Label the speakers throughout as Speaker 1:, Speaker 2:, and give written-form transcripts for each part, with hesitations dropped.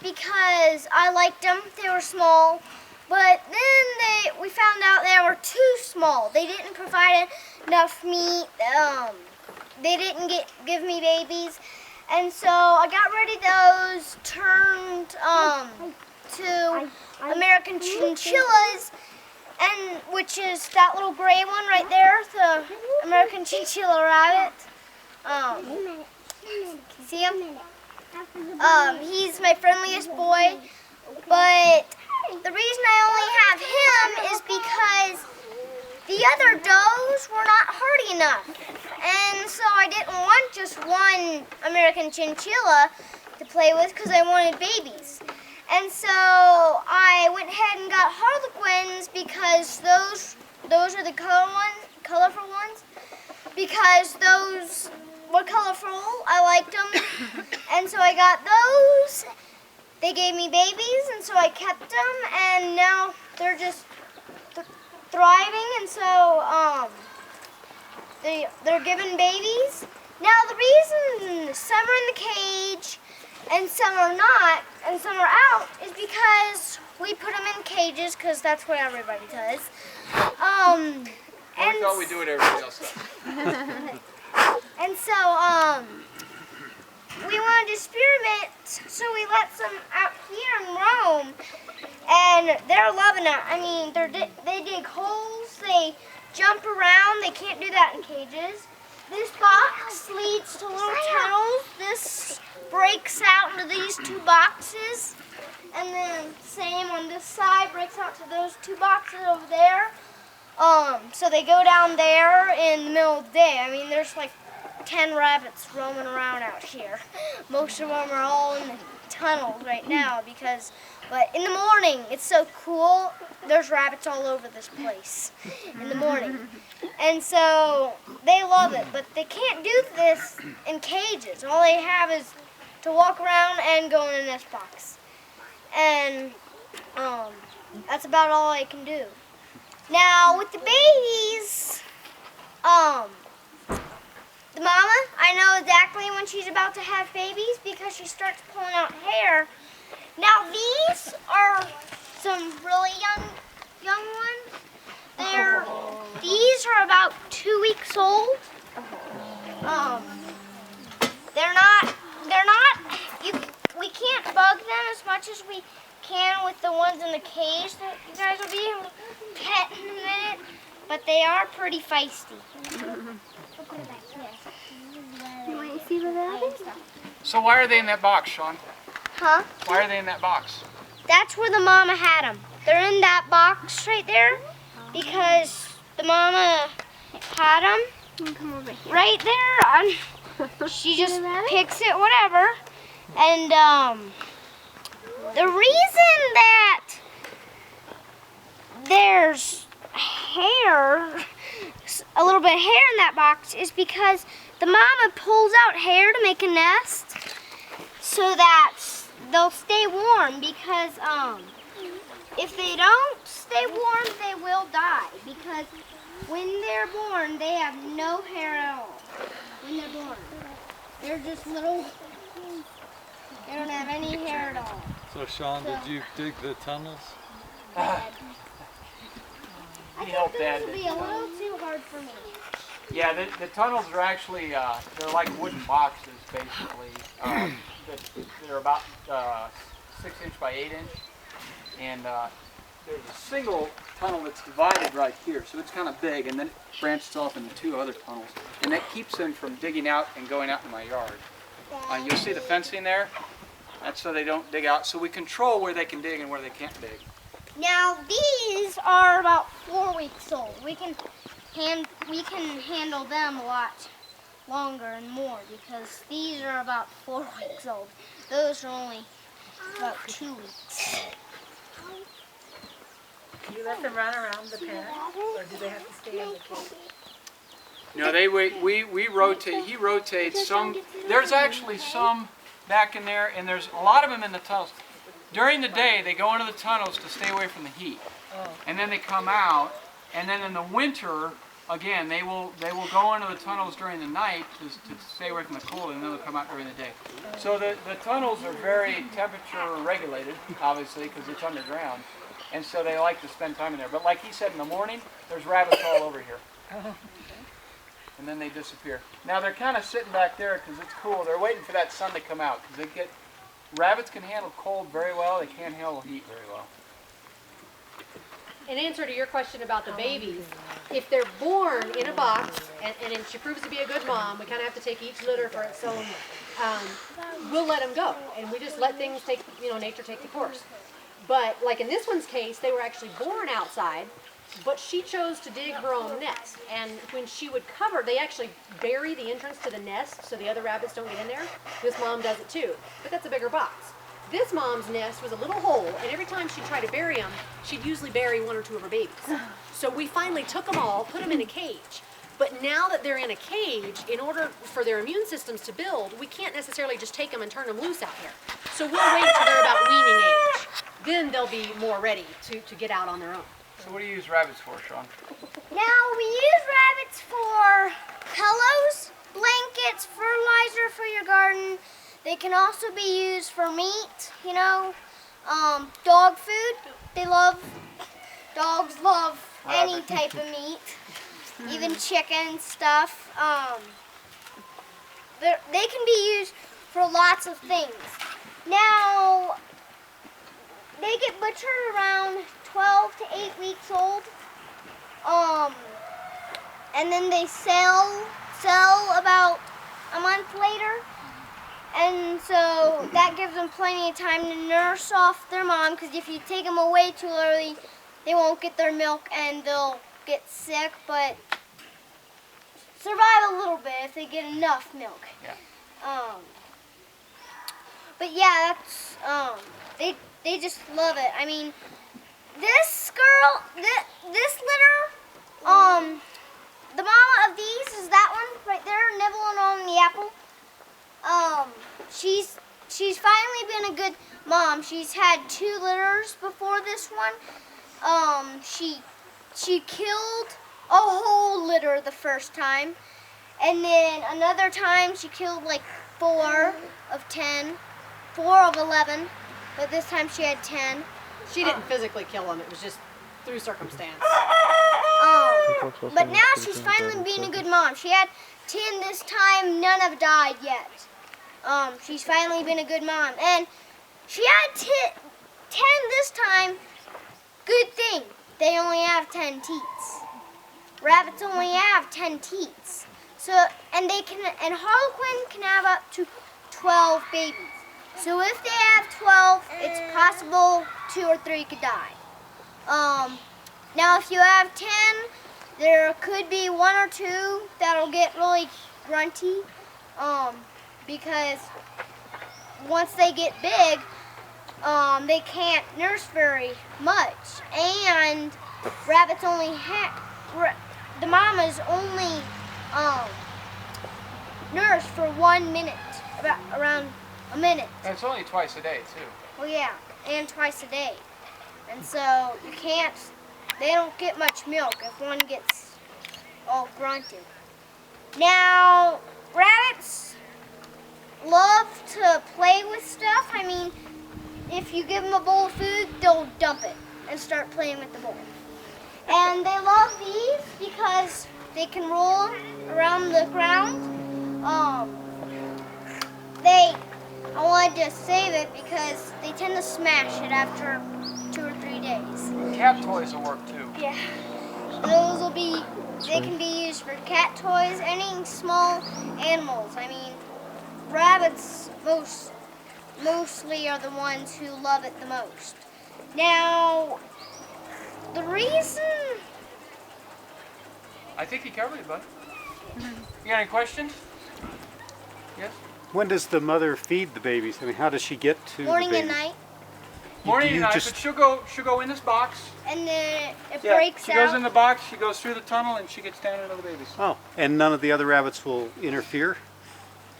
Speaker 1: because I liked them. They were small, but then we found out they were too small. They didn't provide enough meat. They didn't give me babies, and so I got rid of those. Turned to American chinchillas, and which is that little gray one right there, the American chinchilla rabbit. See him? He's my friendliest boy, but the reason I only have him is because the other does were not hardy enough, and so I didn't want just one American chinchilla to play with because I wanted babies. And so I went ahead and got Harlequins because those are the colorful ones, because those were colorful. I liked them, and so I got those. They gave me babies, and so I kept them, and now they're just thriving, and so they're giving babies. Now the reason some are in the cage and some are not, and some are out, is because we put them in cages, because that's what everybody does.
Speaker 2: We thought we'd do what everybody else does.
Speaker 1: And so, we wanted to experiment, so we let some out here and roam, and they're loving it. I mean, they dig holes, they jump around, they can't do that in cages. This box leads to little tunnels. This breaks out into these two boxes, and then same on this side, breaks out to those two boxes over there. So they go down there in the middle of the day. I mean, there's like 10 rabbits roaming around out here. Most of them are all in the tunnels right now but in the morning, it's so cool. There's rabbits all over this place in the morning. And so they love it, but they can't do this in cages. All they have is to walk around and go in a nest box. And that's about all I can do. Now with the babies, the mama, I know exactly when she's about to have babies because she starts pulling out hair. Now these are some really young ones. These are about 2 weeks old. We can't bug them as much as we can with the ones in the cage that you guys will be able to pet in a minute, but they are pretty feisty.
Speaker 3: You want to see what that is?
Speaker 2: So why are they in that box, Sean?
Speaker 1: Huh?
Speaker 2: Why are they in that box?
Speaker 1: That's where the mama had them. They're in that box right there because the mama had them
Speaker 3: Come over here.
Speaker 1: right there. She just picks it, whatever. And the reason that there's hair, a little bit of hair in that box, is because the mama pulls out hair to make a nest so that they'll stay warm, because if they don't stay warm, they will die, because when they're born, they have no hair at all. When they're born, they're just little, they don't have any hair at all.
Speaker 4: So Sean, did you dig the tunnels?
Speaker 1: I
Speaker 2: He
Speaker 1: think
Speaker 2: helped
Speaker 1: this
Speaker 2: Dad
Speaker 1: will
Speaker 2: dig
Speaker 1: be
Speaker 2: the
Speaker 1: a
Speaker 2: tunnels.
Speaker 1: little too hard for me.
Speaker 2: Yeah, the tunnels are actually, they're like wooden boxes, basically. They're about 6 inch by 8 inch. And there's a single tunnel that's divided right here, so it's kind of big, and then it branches off into 2 other tunnels. And that keeps them from digging out and going out in my yard. You'll see the fencing there. That's so they don't dig out. So we control where they can dig and where they can't dig.
Speaker 1: Now these are about 4 weeks old. We can handle them a lot longer and more because these are about 4 weeks old. Those are only about 2 weeks.
Speaker 5: Do you let them run around the pen, or do they have to stay in the cage?
Speaker 2: No, we rotate. He rotates some. There's actually some back in there, and there's a lot of them in the tunnels. During the day, they go into the tunnels to stay away from the heat, and then they come out. And then in the winter, again, they will go into the tunnels during the night to stay away from the cold, and then they'll come out during the day. So the tunnels are very temperature regulated, obviously, because it's underground, and so they like to spend time in there. But like he said, in the morning, there's rabbits all over here. And then they disappear. Now they're kind of sitting back there because it's cool. They're waiting for that sun to come out because rabbits can handle cold very well. They can't handle heat very well.
Speaker 6: In answer to your question about the babies, if they're born in a box, and she proves to be a good mom, we kind of have to take each litter for its own, we'll let them go. And we just let things take, nature take the course. But like in this one's case, they were actually born outside, but she chose to dig her own nest. And when she would cover, they actually bury the entrance to the nest so the other rabbits don't get in there. This mom does it too, but that's a bigger box. This mom's nest was a little hole, and every time she'd try to bury them, she'd usually bury one or two of her babies. So we finally took them all, put them in a cage. But now that they're in a cage, in order for their immune systems to build, we can't necessarily just take them and turn them loose out here. So we'll wait till they're about weaning age. Then they'll be more ready to get out on their own.
Speaker 2: So what do you use rabbits for, Sean?
Speaker 1: Now we use rabbits for pillows, blankets, fertilizer for your garden. They can also be used for meat, dog food. Dogs love any type of meat, even chicken stuff. They can be used for lots of things. Now, they get butchered around 12 to 8 weeks old. And then they sell about a month later. And so that gives them plenty of time to nurse off their mom, because if you take them away too early, they won't get their milk and they'll get sick, but survive a little bit if they get enough milk.
Speaker 2: Yeah.
Speaker 1: But yeah, that's they just love it. I mean, this girl, this litter, the mama of these is that one right there, nibbling on the apple. She's finally been a good mom. She's had 2 litters before this one. She killed a whole litter the first time, and then another time she killed like 4 of 10, 4 of 11, but this time she had 10.
Speaker 6: She didn't physically kill them, it was just through circumstance.
Speaker 1: But now she's finally being a good mom. She had 10 this time, none have died yet. She's finally been a good mom. And she had 10 this time. Good thing, they only have 10 teats. Rabbits only have 10 teats. So, and Harlequin can have up to 12 babies. So if they have 12, it's possible 2 or 3 could die. Now if you have 10, there could be 1 or 2 that'll get really grunty, because once they get big, they can't nurse very much. And rabbits only the mamas only nurse for 1 minute, around a minute.
Speaker 2: And it's only twice a day, too.
Speaker 1: Well, yeah, and twice a day. And so they don't get much milk if one gets all grunted. Now, rabbits love to play with stuff. I mean, if you give them a bowl of food, they'll dump it and start playing with the bowl. And they love these because they can roll around the ground. I wanted to save it because they tend to smash it after 2 or 3 days.
Speaker 2: Cat toys will work, too.
Speaker 1: Yeah. They can be used for cat toys, any small animals. I mean, rabbits mostly are the ones who love it the most. Now, the reason...
Speaker 2: I think you covered it, bud. You got any questions? Yes?
Speaker 7: When does the mother feed the babies? I mean, how does she get to
Speaker 1: Morning
Speaker 7: the
Speaker 1: and
Speaker 7: babies?
Speaker 1: night,
Speaker 2: Morning
Speaker 7: you
Speaker 2: and night,
Speaker 7: just-
Speaker 2: but she'll go in this box.
Speaker 1: and then it
Speaker 2: Yeah,
Speaker 1: breaks
Speaker 2: she
Speaker 1: out.
Speaker 2: goes in the box, she goes through the tunnel, and she gets down into the babies.
Speaker 7: Oh, and none of the other rabbits will interfere?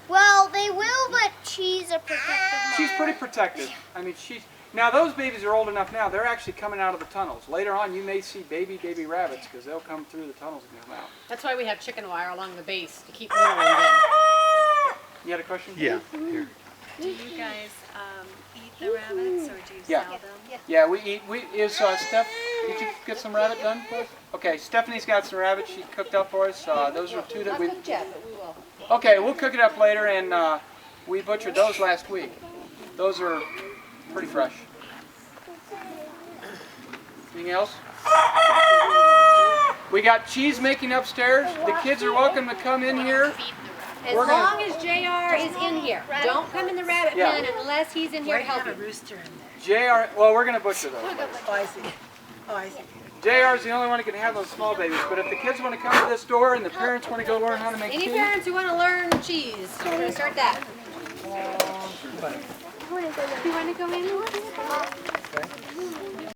Speaker 1: Well, they will, but she's a protective mom.
Speaker 2: She's pretty protective. I mean, Now those babies are old enough now, they're actually coming out of the tunnels. Later on you may see baby rabbits because they'll come through the tunnels and come out.
Speaker 6: That's why we have chicken wire along the base to keep the little ones in.
Speaker 2: You had a question?
Speaker 7: Yeah. Here.
Speaker 8: Do you guys eat the rabbits or do you
Speaker 2: Yeah.
Speaker 8: sell them?
Speaker 2: Yeah, we eat. Steph, did you get some rabbit done for us? Okay, Stephanie's got some rabbit she cooked up for us. Those are two that
Speaker 6: Not
Speaker 2: we.
Speaker 6: cooked yet, but we will.
Speaker 2: Okay, we'll cook it up later, and we butchered those last week. Those are pretty fresh. Anything else? We got cheese making upstairs. The kids are welcome to come in here.
Speaker 6: As
Speaker 2: We're gonna-
Speaker 6: long as JR is in here. Don't come in the rabbit
Speaker 2: Yeah.
Speaker 6: pen unless he's in here
Speaker 5: Why
Speaker 6: to
Speaker 5: do you
Speaker 6: help
Speaker 5: have a
Speaker 6: you.
Speaker 5: rooster in there?
Speaker 2: JR, well, we're gonna butcher those.
Speaker 5: Oh, I see. Oh, I see.
Speaker 2: JR's the only one who can have those small babies, but if the kids want to come to this door and the parents want to go learn how to make
Speaker 6: Any
Speaker 2: cheese,
Speaker 6: parents who want to learn cheese, we're going to start that.
Speaker 3: You want to go in?